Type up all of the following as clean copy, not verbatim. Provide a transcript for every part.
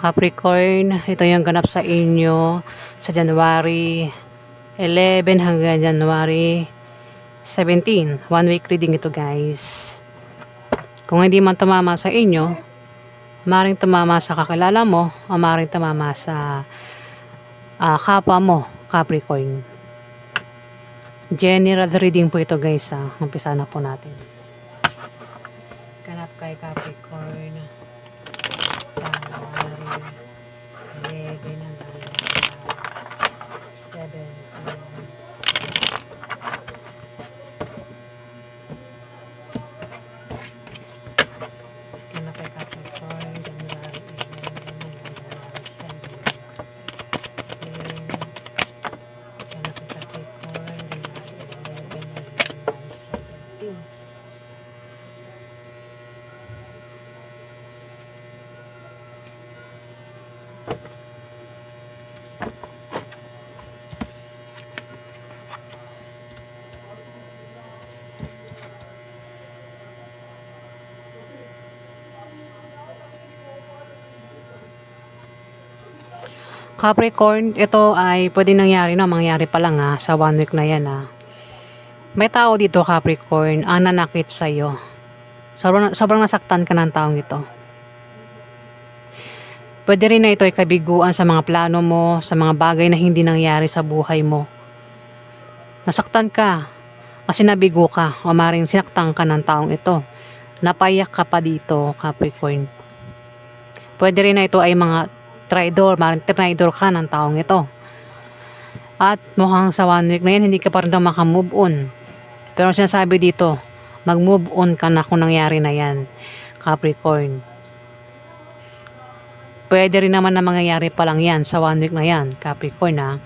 Capricorn, ito yung ganap sa inyo sa January 11 hanggang January 17. 1 week reading ito, guys. Kung hindi man tumama sa inyo, maring tumama sa kakilala mo o maring tumama sa kapwa mo, Capricorn. General reading po ito, guys. Umpisa na po natin. Ganap kay Capricorn. January 11 hanggang 17. Ganap kay Capricorn. January 11 hanggang January 17. Ganap kay Capricorn. January 11 hanggang January 17. Capricorn, ito ay pwede nangyari na, mangyari pa lang sa 1 week na yan May tao dito, Capricorn, ang nanakit sa'yo. Sobrang nasaktan ka ng taong ito. Pwede rin na ito ay kabiguan sa mga plano mo, sa mga bagay na hindi nangyari sa buhay mo. Nasaktan ka kasi nabigo ka o maring sinaktan ka ng taong ito. Napayak ka pa dito, Capricorn. Pwede rin na ito ay mga traidor, maring traidor ka ng taong ito. At mukhang sa 1 week na yan, hindi ka pa rin daw makamove on. Pero sinasabi dito, mag-move on ka na kung nangyari na yan, Capricorn. Pwede rin naman na mangyayari pa lang yan sa 1 week na yan, Capricorn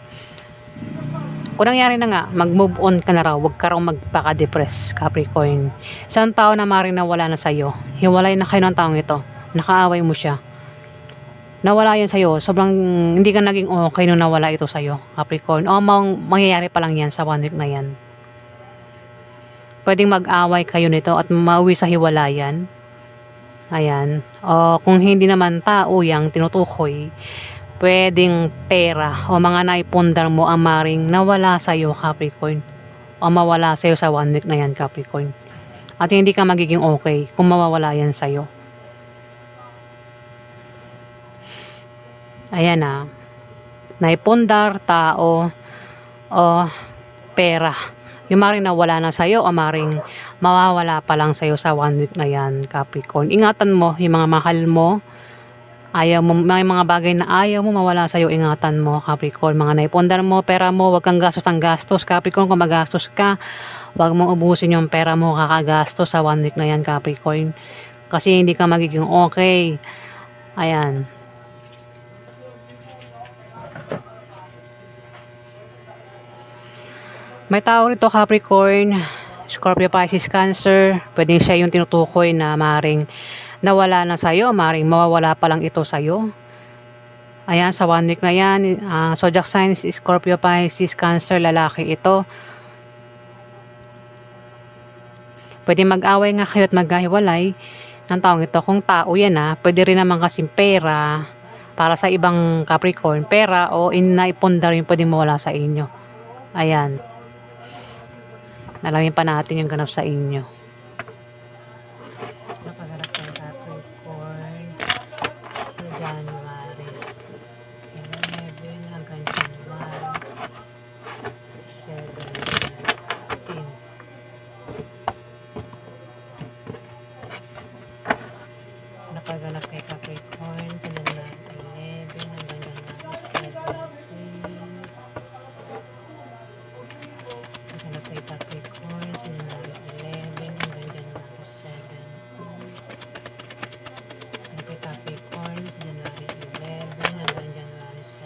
Kung nangyari na nga, mag-move on ka na raw, huwag ka raw magpaka-depress, Capricorn. Isang tao na maring nawala na sa'yo, hiwalay na kayo ng taong ito, nakaaway mo siya. Nawala yan sa'yo, sobrang hindi ka naging okay nung nawala ito sa'yo, Capricorn. O mangyayari pa lang yan sa 1 week na yan. Pwedeng mag-away kayo nito at mauwi sa hiwalayan. Ayan. O kung hindi naman tao yang tinutukoy, pwedeng pera o mga naipundar mo ang maring nawala sa'yo, Capricorn. O mawala sa'yo sa 1 week na yan, Capricorn. At hindi ka magiging okay kung mawawala yan sa'yo. Ayan naipundar, tao, o pera. Yung maring nawala na sa'yo o maring mawawala pa lang sa'yo sa 1 week na yan, Capricorn. Ingatan mo yung mga mahal mo. Ayaw mo, may mga bagay na ayaw mo mawala sa'yo, ingatan mo, Capricorn. Mga naipundar mo, pera mo, wag kang gastos ng gastos, Capricorn. Kung magastos ka, wag mong ubusin yung pera mo, kakagastos sa 1 week na yan, Capricorn. Kasi hindi ka magiging okay. Ayan. May tao rito, Capricorn, Scorpio, Pisces, Cancer. Pwedeng siya yung tinutukoy na maring nawala na sa'yo, maring mawawala pa lang ito sa'yo. Ayan, sa 1 week na yan, zodiac signs, Scorpio, Pisces, Cancer, lalaki ito. Pwede mag-away nga kayo at maghiwalay ng taong ito. Kung tao yan pwede rin naman kasing pera para sa ibang Capricorn. Pera o naipundar yung pwede mawala sa inyo. Ayan. Alamin pa natin yung ganap sa inyo. Nakaganap ng Capricorn sa January 11 hanggang January 17. Nakaganap kay Capricorn sa January 11 hanggang January 17. Nakaganap kay Capricorn sa January 11 hanggang January 17. Nakaganap kay Capricorn sa January 11 hanggang January 17.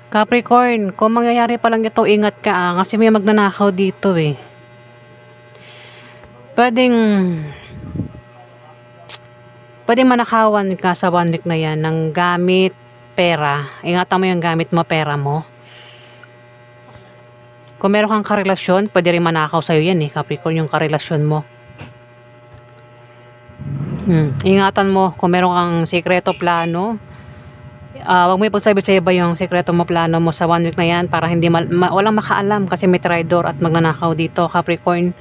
Capricorn, kung mangyayari pa lang ito, ingat ka kasi may magnanakaw dito Pwedeng manakawan ka sa 1 week na yan ng gamit, pera. Ingatan mo yung gamit mo, pera mo. Kung meron kang karelasyon, pwede rin manakaw sa'yo yan eh, Capricorn, yung karelasyon mo. Ingatan mo kung meron kang sikreto plano. Wag mo ipagsabi sa iba yung sikreto mo, plano mo sa 1 week na yan para hindi walang makaalam kasi may traitor at magnanakaw dito, Capricorn.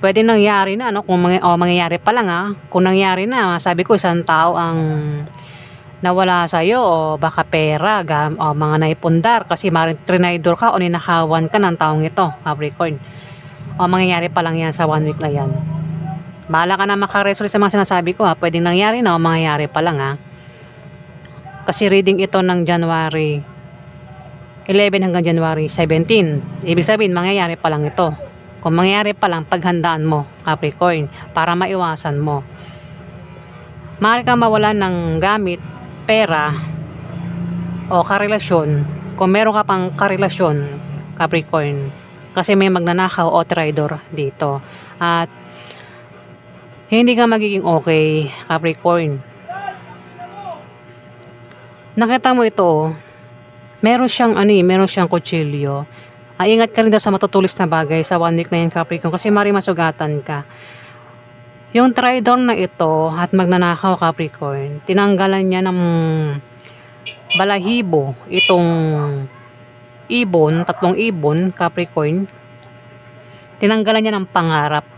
Pwede nangyari na, no? Kung mangyayari pa lang, kung nangyari na, sabi ko, isang tao ang nawala sa'yo, o baka pera, o mga naipundar, kasi maring trinidor ka, o ninakawan ka ng taong ito, Capricorn. O mangyayari pa lang yan sa 1 week na yan. Bahala ka na makaresolve sa mga sinasabi ko, pwedeng nangyari na, o mangyayari pa lang, Kasi reading ito ng January 11 hanggang January 17. Ibig sabihin, mangyayari pa lang ito. Kung mangyayari pa lang, paghandaan mo, Capricorn, para maiwasan mo. Maaari kang mawalan ng gamit, pera, o karelasyon. Kung meron ka pang karelasyon, Capricorn, kasi may magnanakaw o traidor dito. At hindi ka magiging okay, Capricorn. Nakita mo ito, meron siyang kutsilyo. Ingat ka rin daw sa matutulis na bagay sa 1 week na yan, Capricorn, kasi mari masugatan ka. Yung traidor na ito at magnanakaw, Capricorn, tinanggalan niya ng balahibo itong ibon, 3 ibon, Capricorn. Tinanggalan niya ng pangarap.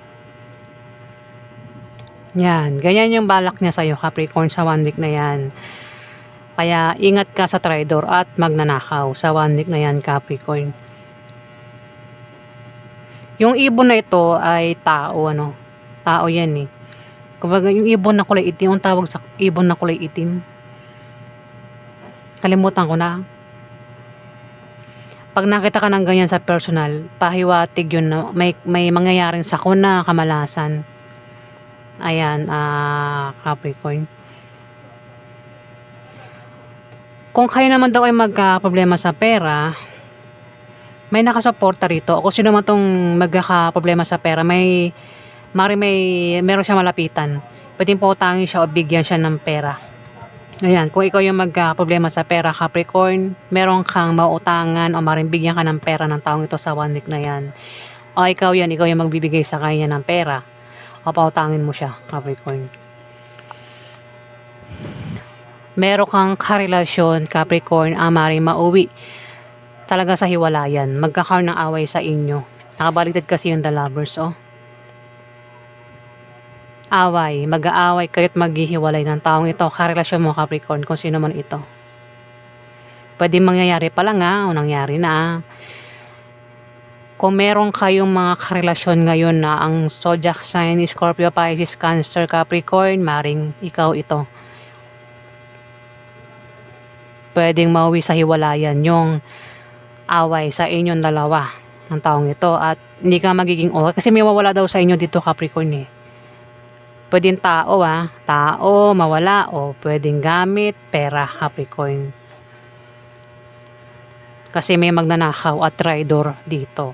Yan, ganyan yung balak niya sa'yo, Capricorn, sa 1 week na yan. Kaya ingat ka sa traidor at magnanakaw sa 1 week na yan, Capricorn. Yung ibon na ito ay tao, tao yan eh. Kumbaga yung ibon na kulay itim, ang tawag sa ibon na kulay itim, kalimutan ko na. Pag nakita ka ng ganyan sa personal, pahiwatig yun na may mangyayaring sakuna, kamalasan. Ayan, Capricorn. Kung kayo naman daw ay magka-problema sa pera, may nakasuporta rito. Kung sino man tong magkaka-problema sa pera, meron siyang malapitan. Pwedeng pautangin siya o bigyan siya ng pera. Ayan, kung ikaw yung magka-problema sa pera, Capricorn, meron kang mautangan o maring bigyan ka ng pera ng taong ito sa 1 week na yan. O ikaw yung magbibigay sa kanya ng pera o pautangin mo siya, Capricorn. Meron kang karelasyon, Capricorn, maring mauwi talaga sa hiwalayan. Magkakaroon ng away sa inyo. Nakabaliktad kasi yung The Lovers, away, mag-aaway kayo't maghihiwalay ng taong ito, karelasyon mo, Capricorn, kung sino man ito. Pwede mangyayari pa lang, o nangyari na. Kung meron kayong mga karelasyon ngayon na ang zodiac sign, Scorpio, Pisces, Cancer, Capricorn, maring ikaw ito. Pwedeng mauwi sa hiwalayan yung away sa inyong dalawa ng taong ito at hindi ka magiging okay kasi may mawala daw sa inyo dito, Capricorn eh. Pwedeng tao, tao mawala, o pwedeng gamit, pera, Capricorn. Kasi may magnanakaw at traidor dito.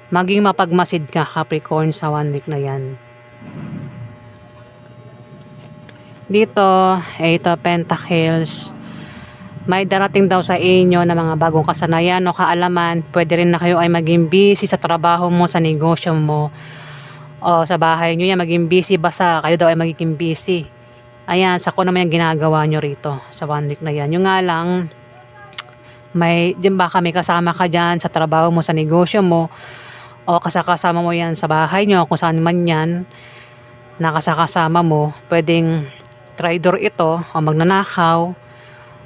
Maging mapagmasid ka, Capricorn, sa 1 week na yan. Dito, 8 of Pentacles. May darating daw sa inyo na mga bagong kasanayan o kaalaman. Pwede rin na kayo ay maging busy sa trabaho mo, sa negosyo mo, o sa bahay nyo yan, maging busy. Basta kayo daw ay magiging busy. Ayan, sa kung naman yung ginagawa nyo rito sa 1 week na yan. Yung nga lang, baka may kasama ka dyan sa trabaho mo, sa negosyo mo, o kasama mo yan sa bahay nyo, kung saan man yan, nakasakasama mo. Pwedeng traidor ito, o magnanakaw,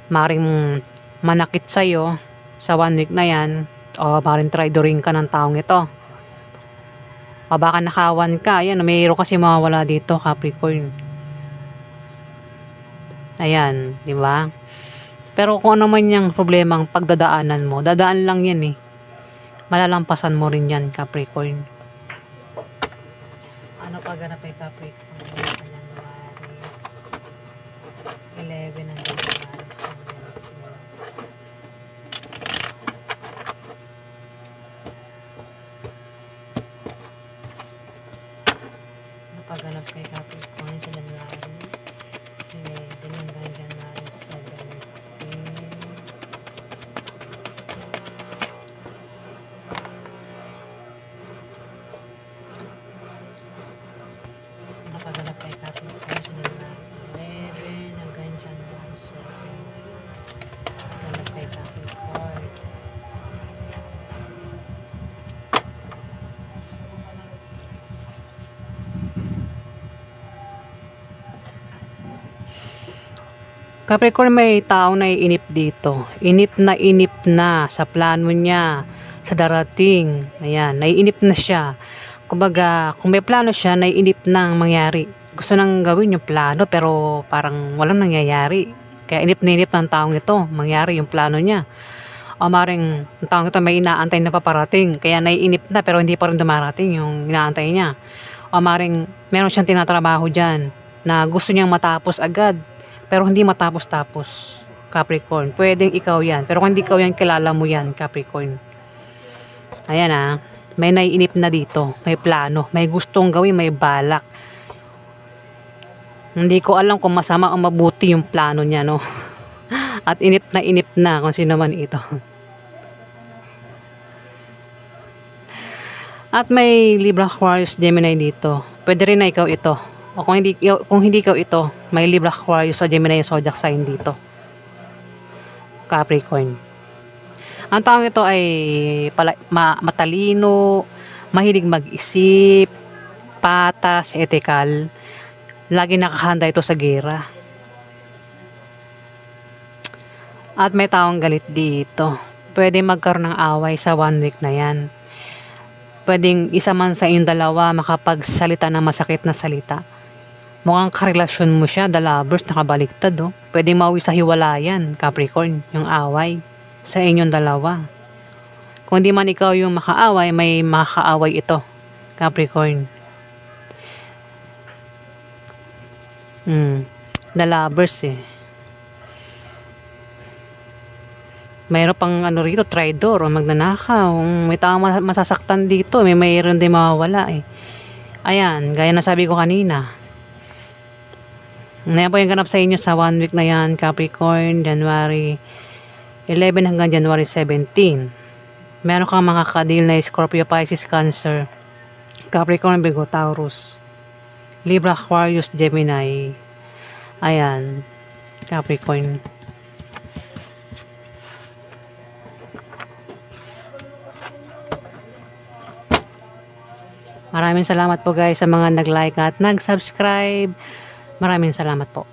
maring manakit sa'yo sa 1 week na yan, o maring traidoring ka ng taong ito, o baka nakawan ka. Ayan, mayroon kasi mawawala dito, Capricorn. Ayan, di ba? Pero kung ano man yung problemang pagdadaanan mo, dadaan lang yan eh. Malalampasan mo rin yan, Capricorn. Ano pa ganap kay Capricorn? 11 ang pagganap kay Capricorn sa January 11 ng Capricorn, may taong naiinip dito. Inip na sa plano niya, sa darating. Ayan, naiinip na siya. Kumbaga, kung may plano siya, naiinip nang mangyari. Gusto nang gawin yung plano pero parang walang nangyayari. Kaya inip na inip ng taong ito, mangyari yung plano niya. O maring ang taong ito may inaantay na paparating. Kaya naiinip na pero hindi pa rin dumarating yung inaantay niya. O maring meron siyang tinatrabaho dyan na gusto niyang matapos agad pero hindi matapos-tapos. Capricorn, pwedeng ikaw yan. Pero kung hindi ikaw yan, kilala mo yan, Capricorn. Ayan may naiinip na dito. May plano. May gustong gawin, may balak. Hindi ko alam kung masama o mabuti yung plano niya, no? At inip na kung sino man ito. At may Libra, Aquarius, Gemini dito. Pwede rin na ikaw ito. O kung hindi ikaw ito, may Libra, Aquarius o Gemini zodiac sign dito. Capricorn. Ang taong ito ay matalino, mahilig mag-isip, patas, ethical. Lagi nakahanda ito sa gera. At may taong galit dito. Pwede magkaroon ng away sa 1 week na yan. Pwedeng isa man sa inyong dalawa makapagsalita ng masakit na salita. Mukhang karelasyon mo siya, the lovers, nakabaliktad, oh. Pwede mauwi sa hiwalayan, Capricorn, yung away sa inyong dalawa. Kung di man ikaw yung makaaway, may makaaway ito, Capricorn. The lovers, eh. Mayroon pang rito, traitor o magnanakaw. May taong masasaktan dito, mayroon din mawawala, eh. Ayan, gaya na sabi ko kanina. Ngayon po yung ganap sa inyo sa 1 week na yan, Capricorn, January 11 hanggang January 17. Meron kang mga kadil na Scorpio, Pisces, Cancer, Capricorn, Virgo, Taurus, Libra, Aquarius, Gemini. Ayan, Capricorn. Maraming salamat po guys sa mga nag-like at nag-subscribe. Maraming salamat po.